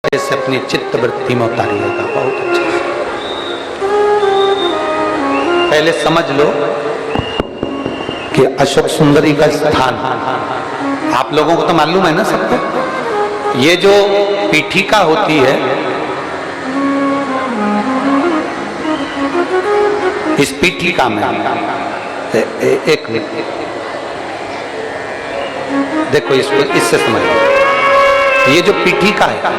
से अपनी चित्त वृत्ति में उतारिएगा। बहुत अच्छा। पहले समझ लो कि अशोक सुंदरी का स्थान आप लोगों को तो मालूम है ना सबको। ये जो पीठिका होती है, इस पीठिका में एक देखो, इसको इससे समझो। ये जो पीठिका है,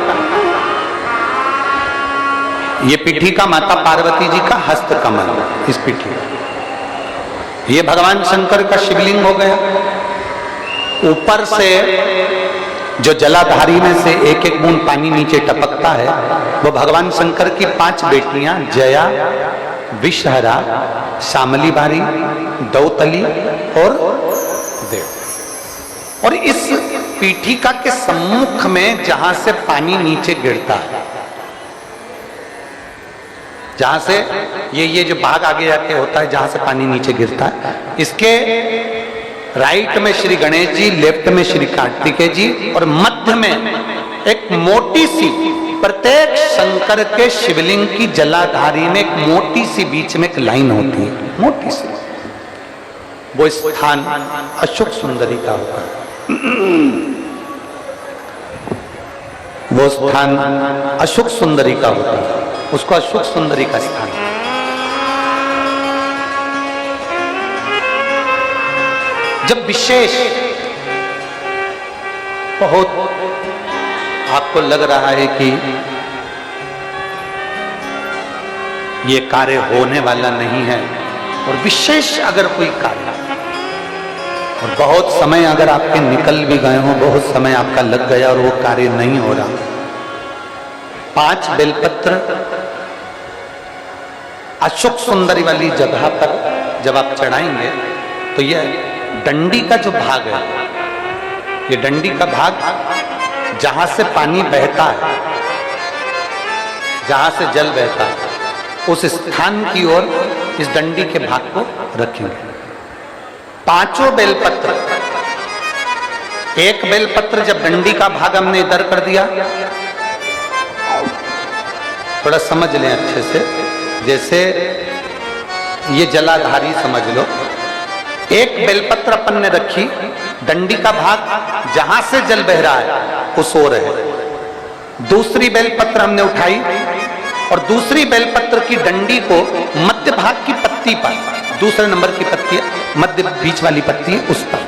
ये पीठिका माता पार्वती जी का हस्त कमल, इस पीठिका। ये भगवान शंकर का शिवलिंग हो गया। ऊपर से जो जलाधारी में से एक एक बूंद पानी नीचे टपकता है, वो भगवान शंकर की 5 बेटियां जया, विषहरा, शामली बारी, दौतली और देव। और इस पीठिका के सम्मुख में जहां से पानी नीचे गिरता है, जहां से ये जो भाग आगे जाके होता है, जहां से पानी नीचे गिरता है, इसके राइट में श्री गणेश जी, लेफ्ट में श्री कार्तिकेय जी और मध्य में एक मोटी सी, प्रत्येक शंकर के शिवलिंग की जलाधारी में एक मोटी सी बीच में एक लाइन होती है, मोटी सी। वो स्थान अशोक सुंदरी का होता है। वो स्थान अशोक सुंदरी का होता है, उसको अशोक सुंदरी का स्थान। जब विशेष बहुत आपको लग रहा है कि ये कार्य होने वाला नहीं है, और विशेष अगर कोई कार्य और बहुत समय अगर आपके निकल भी गए हो, बहुत समय आपका लग गया और वो कार्य नहीं हो रहा, 5 बेलपत्र अशोक सुंदरी वाली जगह पर जब आप चढ़ाएंगे तो ये डंडी का जो भाग है, ये डंडी का भाग जहां से पानी बहता है, जहां से जल बहता है, उस स्थान की ओर इस डंडी के भाग को रखेंगे। 5 बेलपत्र, एक बेलपत्र जब डंडी का भाग हमने इधर कर दिया, थोड़ा समझ लें अच्छे से, जैसे ये जलाधारी समझ लो। एक बेलपत्र अपन ने रखी, डंडी का भाग जहां से जल बह रहा है उस ओर है। दूसरी बेलपत्र हमने उठाई और दूसरी बेलपत्र की डंडी को मध्य भाग की पत्ती पर, दूसरे नंबर की पत्ती मध्य बीच वाली पत्ती है उस पर,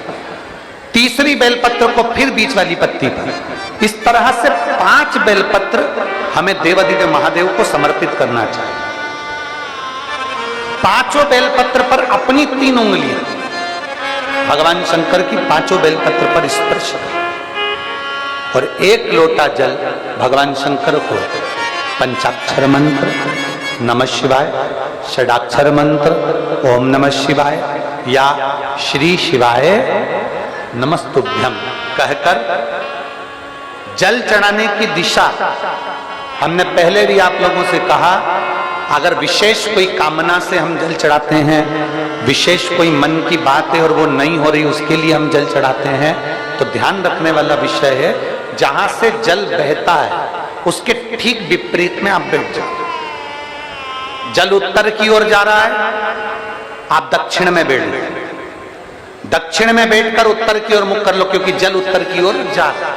तीसरी बेलपत्र को फिर बीच वाली पत्ती पर। इस तरह से 5 बेलपत्र हमें देवादिदेव महादेव को समर्पित करना चाहिए। 5 बेलपत्र पर अपनी 3 उंगलियां भगवान शंकर की 5 बेलपत्र पर स्पर्श करें और 1 लोटा जल भगवान शंकर को पंचाक्षर मंत्र नमः शिवाय, षडाक्षर मंत्र ओम नमः शिवाय या श्री शिवाय नमस्तुभ्यम कहकर जल चढ़ाने की दिशा हमने पहले भी आप लोगों से कहा। अगर विशेष कोई कामना से हम जल चढ़ाते हैं, विशेष कोई मन की बात है और वो नहीं हो रही, उसके लिए हम जल चढ़ाते हैं, तो ध्यान रखने वाला विषय है जहां से जल बहता है उसके ठीक विपरीत में आप बैठ जाओ। जल उत्तर की ओर जा रहा है, आप दक्षिण में बैठ लो। दक्षिण में बैठकर उत्तर की ओर मुख कर लो, क्योंकि जल उत्तर की ओर जा रहा है।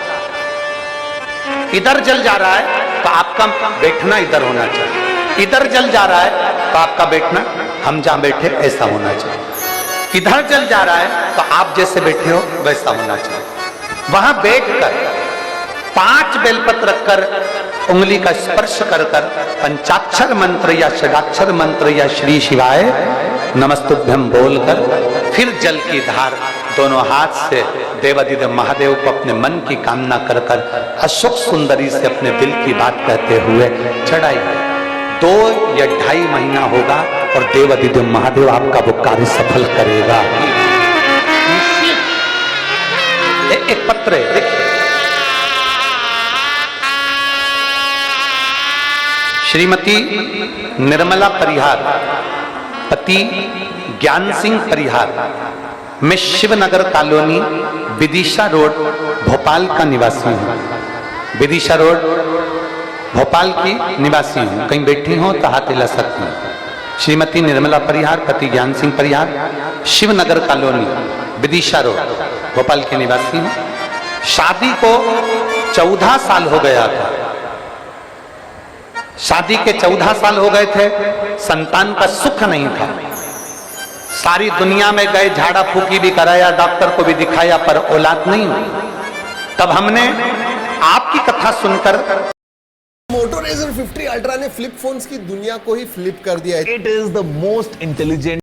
इधर जल जा रहा है तो आपका बैठना इधर होना चाहिए, इधर जल जा रहा है तो आपका बैठना हम जहां बैठे ऐसा होना चाहिए। इधर जल जा रहा है तो आप जैसे बैठे हो वैसा होना चाहिए। वहां बैठकर 5 बेलपत्र रखकर उंगली का स्पर्श कर कर पंचाक्षर मंत्र या षडाक्षर मंत्र या श्री शिवाय नमस्तुभ्यम बोलकर फिर जल की धार दोनों हाथ से देवादिदेव महादेव को अपने मन की कामना कर कर अशोक सुंदरी से अपने दिल की बात कहते हुए चढ़ाइए। 2 या 2.5 महीना होगा और देवादिदेव महादेव आपका वो कार्य सफल करेगा। एक पत्र है, देखिए, श्रीमती निर्मला परिहार, पति ज्ञान सिंह परिहार, मैं शिवनगर कॉलोनी विदिशा रोड भोपाल का निवासी हूँ। विदिशा रोड भोपाल की निवासी हूँ, कहीं बैठी हो तो हाथ हिला सकती हूँ। श्रीमती निर्मला परिहार, पति ज्ञान सिंह परिहार, शिवनगर कॉलोनी, विदिशा रोड, भोपाल के निवासी हूँ। शादी को 14 साल हो गया था, शादी के 14 साल हो गए थे, संतान का सुख नहीं था। सारी दुनिया में गए, झाड़ा फूकी भी कराया, डॉक्टर को भी दिखाया, पर औलाद नहीं हुई। तब हमने आपकी कथा सुनकर मोटो रेजर 50 अल्ट्रा ने फ्लिप फोन्स की दुनिया को ही फ्लिप कर दिया है। It is the most intelligent